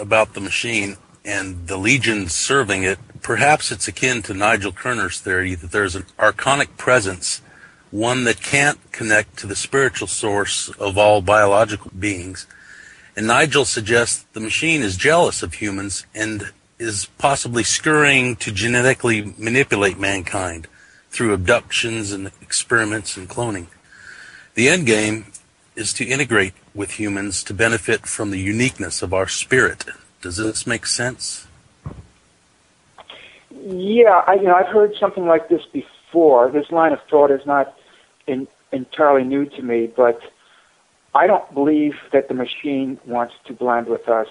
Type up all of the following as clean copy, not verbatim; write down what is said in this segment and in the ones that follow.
about the machine and the legions serving it, perhaps it's akin to Nigel Kerner's theory that there's an archonic presence, one that can't connect to the spiritual source of all biological beings. And Nigel suggests the machine is jealous of humans and is possibly scurrying to genetically manipulate mankind through abductions and experiments and cloning. The end game is to integrate with humans to benefit from the uniqueness of our spirit. Does this make sense? Yeah, I've heard something like this before. This line of thought is not entirely new to me, but I don't believe that the machine wants to blend with us.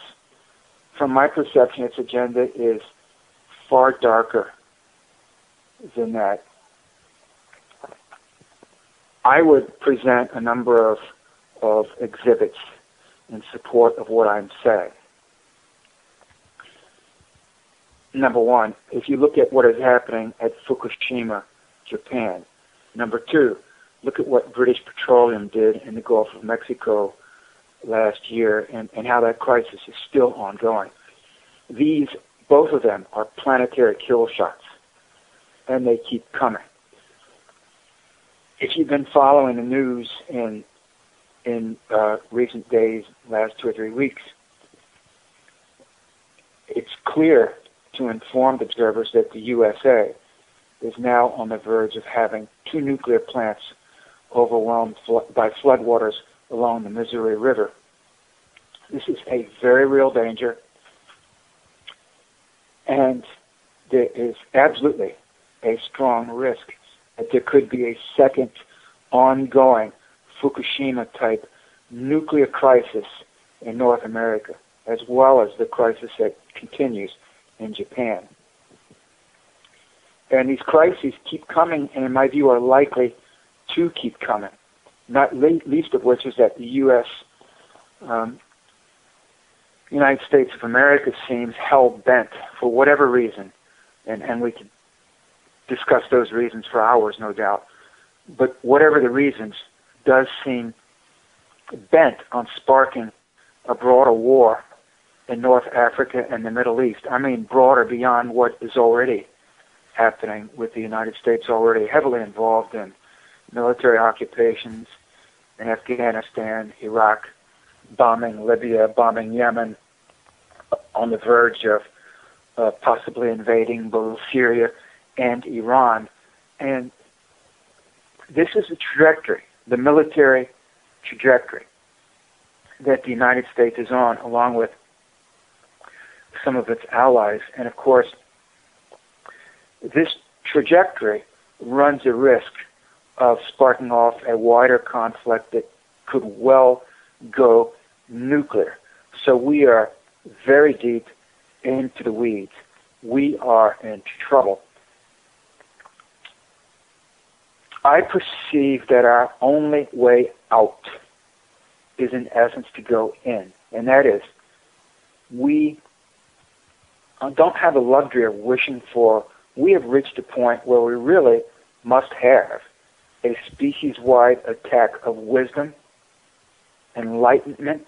From my perception, its agenda is far darker than that. I would present a number of exhibits in support of what I'm saying. Number one, if you look at what is happening at Fukushima, Japan. Number two, look at what British Petroleum did in the Gulf of Mexico last year and how that crisis is still ongoing. Both of them are planetary kill shots, and they keep coming. If you've been following the news in recent days, last 2 or 3 weeks, it's clear to informed observers that the USA is now on the verge of having 2 nuclear plants overwhelmed by floodwaters along the Missouri River. This is a very real danger, and there is absolutely a strong risk that there could be a second ongoing Fukushima-type nuclear crisis in North America, as well as the crisis that continues in Japan. And these crises keep coming, and in my view are likely to keep coming, not least of which is that the United States of America seems hell-bent for whatever reason, and we can discuss those reasons for hours, no doubt, but whatever the reasons, does seem bent on sparking a broader war in North Africa and the Middle East. I mean broader beyond what is already happening, with the United States already heavily involved in military occupations in Afghanistan, Iraq, bombing Libya, bombing Yemen, on the verge of possibly invading both Syria and Iran. And this is a trajectory, the military trajectory, that the United States is on, along with some of its allies. And of course, this trajectory runs a risk of sparking off a wider conflict that could well go nuclear. So we are very deep into the weeds. We are in trouble. I perceive that our only way out is in essence to go in, and that is we don't have the luxury of wishing for. We have reached a point where we really must have a species-wide attack of wisdom, enlightenment,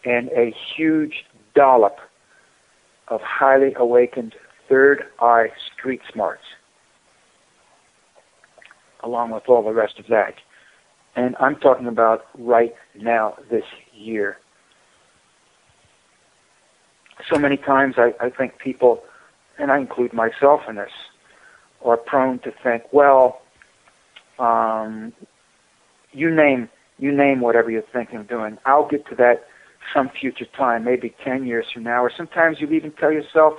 and a huge dollop of highly awakened third eye street smarts, along with all the rest of that. And I'm talking about right now, this year. So many times I think people, and I include myself in this, are prone to think, well, you name whatever you're thinking of doing. I'll get to that some future time, maybe 10 years from now, or sometimes you even tell yourself,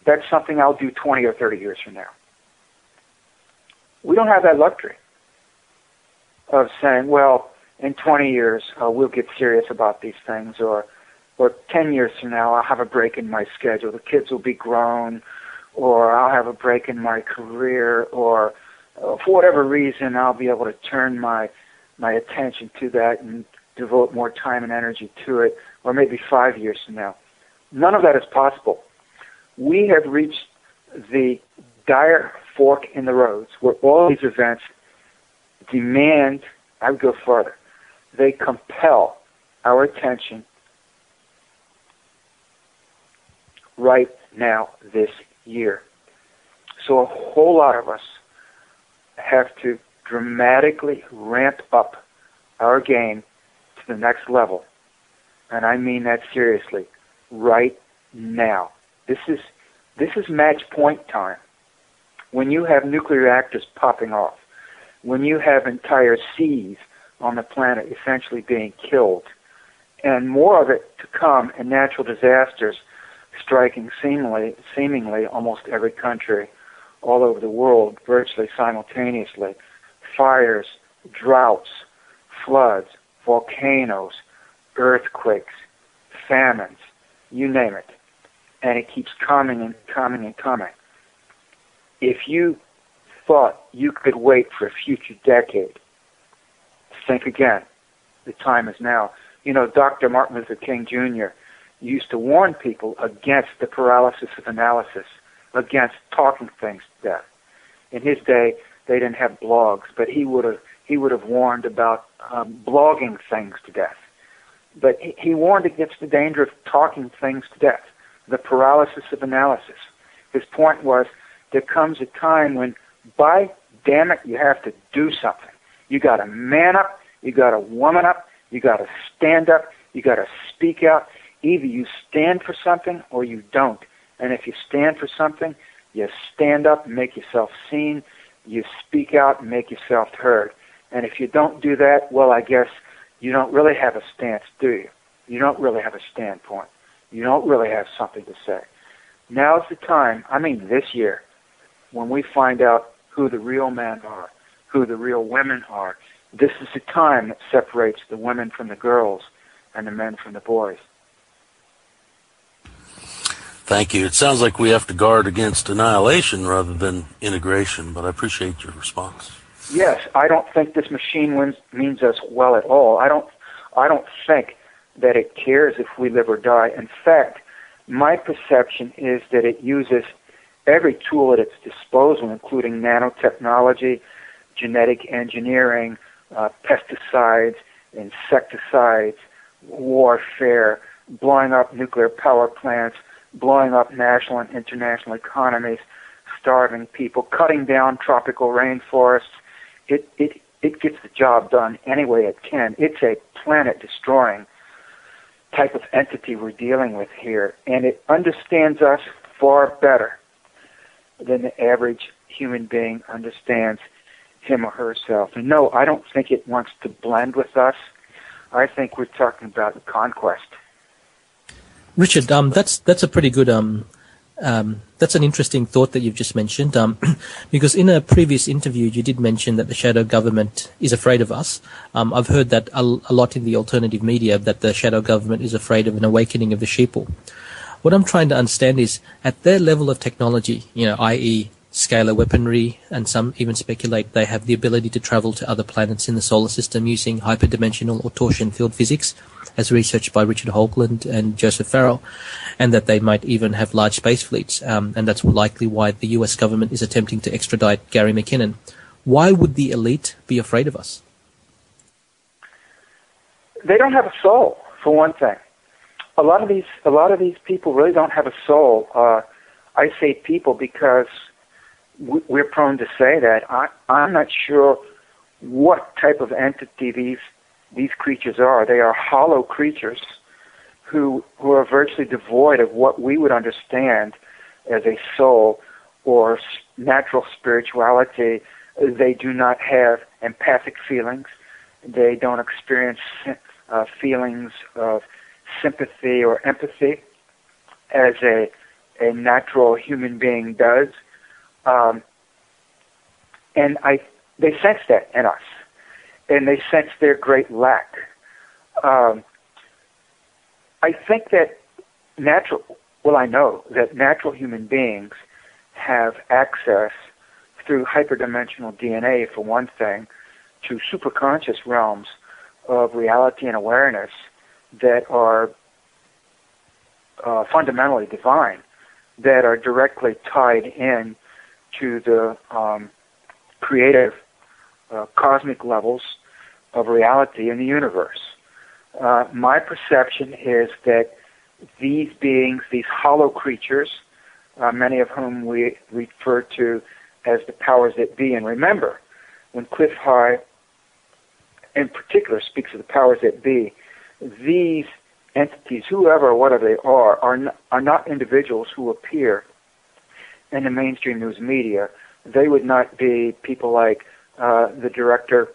that's something I'll do 20 or 30 years from now. We don't have that luxury of saying, well, in 20 years, we'll get serious about these things, or 10 years from now, I'll have a break in my schedule. The kids will be grown, or I'll have a break in my career, or for whatever reason, I'll be able to turn my attention to that and devote more time and energy to it, or maybe 5 years from now. None of that is possible. We have reached the dire fork in the roads where all these events demand, I would go further, they compel our attention right now this year. So a whole lot of us have to dramatically ramp up our game to the next level. And I mean that seriously, right now. This is match point time. When you have nuclear reactors popping off, when you have entire seas on the planet essentially being killed, and more of it to come, and natural disasters striking seemingly almost every country all over the world virtually simultaneously, fires, droughts, floods, volcanoes, earthquakes, famines, you name it. And it keeps coming and coming and coming. If you thought you could wait for a future decade, think again. The time is now. You know, Dr. Martin Luther King Jr. used to warn people against the paralysis of analysis, against talking things to death. In his day, they didn't have blogs, but he would have warned about blogging things to death. But he warned against the danger of talking things to death, the paralysis of analysis. His point was, there comes a time when, by damn it, you have to do something. You got to man up, you got to woman up, you got to stand up, you got to speak out. Either you stand for something or you don't. And if you stand for something, you stand up and make yourself seen, you speak out and make yourself heard. And if you don't do that, well, I guess you don't really have a stance, do you? You don't really have a standpoint. You don't really have something to say. Now's the time, I mean this year, when we find out who the real men are, who the real women are. This is the time that separates the women from the girls and the men from the boys. Thank you. It sounds like we have to guard against annihilation rather than integration, but I appreciate your response. Yes, I don't think this machine means us well at all. I don't think that it cares if we live or die. In fact, my perception is that it uses every tool at its disposal, including nanotechnology, genetic engineering, pesticides, insecticides, warfare, blowing up nuclear power plants, blowing up national and international economies, starving people, cutting down tropical rainforests. It gets the job done any way it can. It's a planet-destroying type of entity we're dealing with here, and it understands us far better than the average human being understands him or herself. And no, I don't think it wants to blend with us. I think we're talking about conquest. Richard, that's a pretty good that's an interesting thought that you've just mentioned. Because in a previous interview, you did mention that the shadow government is afraid of us. I've heard that a lot in the alternative media, that the shadow government is afraid of an awakening of the sheeple. What I'm trying to understand is, at their level of technology, i.e. scalar weaponry, and some even speculate they have the ability to travel to other planets in the solar system using hyperdimensional or torsion field physics, as researched by Richard Hoagland and Joseph Farrell, and that they might even have large space fleets, and that's likely why the US government is attempting to extradite Gary McKinnon. Why would the elite be afraid of us? They don't have a soul, for one thing. A lot of these people really don't have a soul. I say people because we're prone to say that. I'm not sure what type of entity these creatures are. They are hollow creatures who are virtually devoid of what we would understand as a soul or natural spirituality. They do not have empathic feelings. They don't experience feelings of sympathy or empathy as a natural human being does. And they sense that in us, and they sense their great lack. I think that I know that natural human beings have access through hyperdimensional DNA, for one thing, to superconscious realms of reality and awareness that are fundamentally divine, that are directly tied in to the creative cosmic levels of reality in the universe. My perception is that these beings, these hollow creatures, many of whom we refer to as the powers that be. And remember, when Cliff High in particular speaks of the powers that be, these entities, whoever or whatever they are not individuals who appear in the mainstream news media. They would not be people like the director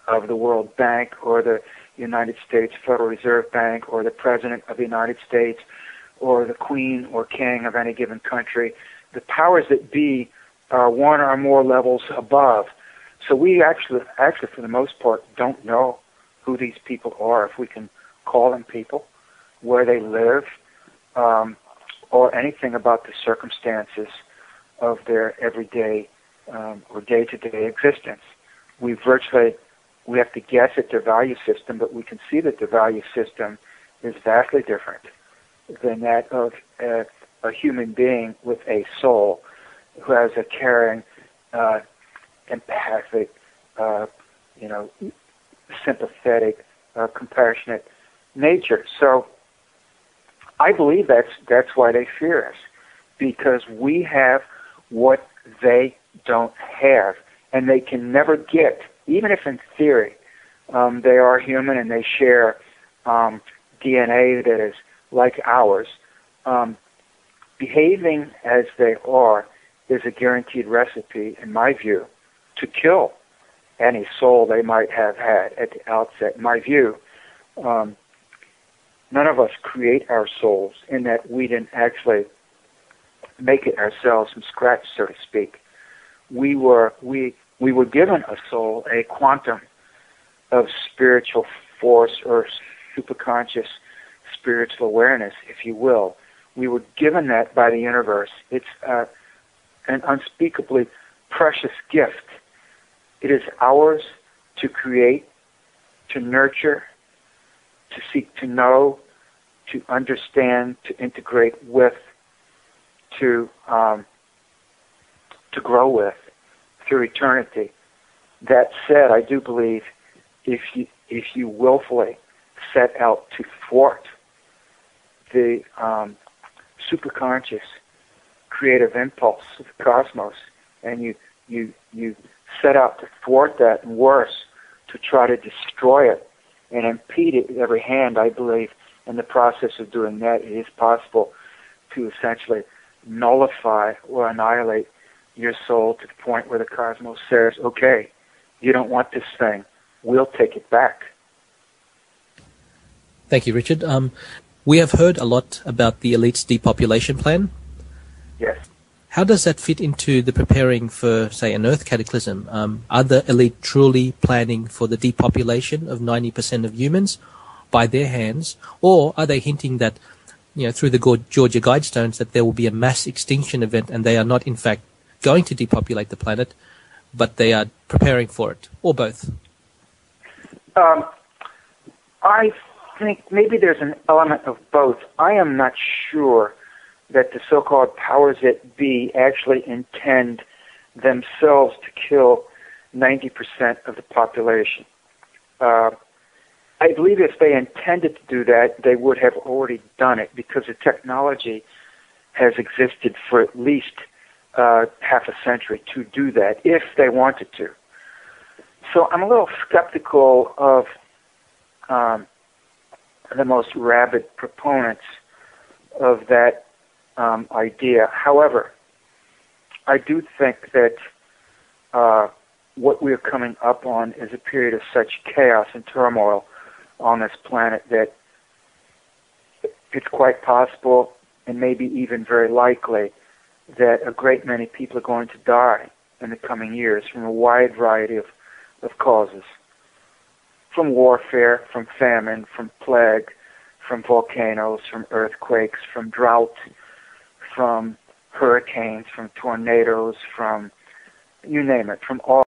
of the World Bank or the United States Federal Reserve Bank or the President of the United States or the Queen or King of any given country. The powers that be are one or more levels above. So we actually, for the most part, don't know who these people are, if we can call them people, where they live, or anything about the circumstances of their everyday or day-to-day existence. We have to guess at their value system, but we can see that the value system is vastly different than that of a human being with a soul who has a caring, empathic, sympathetic, compassionate nature. So I believe that's why they fear us, because we have what they don't have, and they can never get, even if in theory they are human and they share DNA that is like ours. Behaving as they are is a guaranteed recipe, in my view, to kill any soul they might have had at the outset. In my view, none of us create our souls, in that we didn't actually make it ourselves from scratch, so to speak. We were given a soul, a quantum of spiritual force or superconscious spiritual awareness, if you will. We were given that by the universe. It's an unspeakably precious gift. It is ours to create, to nurture, to seek to know, to understand, to integrate with, to grow with through eternity. That said, I do believe if you willfully set out to thwart the superconscious creative impulse of the cosmos, and you set out to thwart that, and worse, to try to destroy it and impede it with every hand, I believe in the process of doing that, it is possible to essentially nullify or annihilate your soul to the point where the cosmos says, okay, you don't want this thing, we'll take it back. Thank you, Richard. We have heard a lot about the elite's depopulation plan. Yes. How does that fit into the preparing for, say, an Earth cataclysm? Are the elite truly planning for the depopulation of 90% of humans by their hands, or are they hinting that, through the Georgia Guidestones, that there will be a mass extinction event and they are not, in fact, going to depopulate the planet, but they are preparing for it, or both? I think maybe there's an element of both. I am not sure that the so-called powers that be actually intend themselves to kill 90% of the population. I believe if they intended to do that, they would have already done it, because the technology has existed for at least half a century to do that, if they wanted to. So I'm a little skeptical of the most rabid proponents of that idea. However, I do think that what we're coming up on is a period of such chaos and turmoil on this planet that it's quite possible, and maybe even very likely, that a great many people are going to die in the coming years from a wide variety of causes. From warfare, from famine, from plague, from volcanoes, from earthquakes, from drought, from hurricanes, from tornadoes, from you name it, from all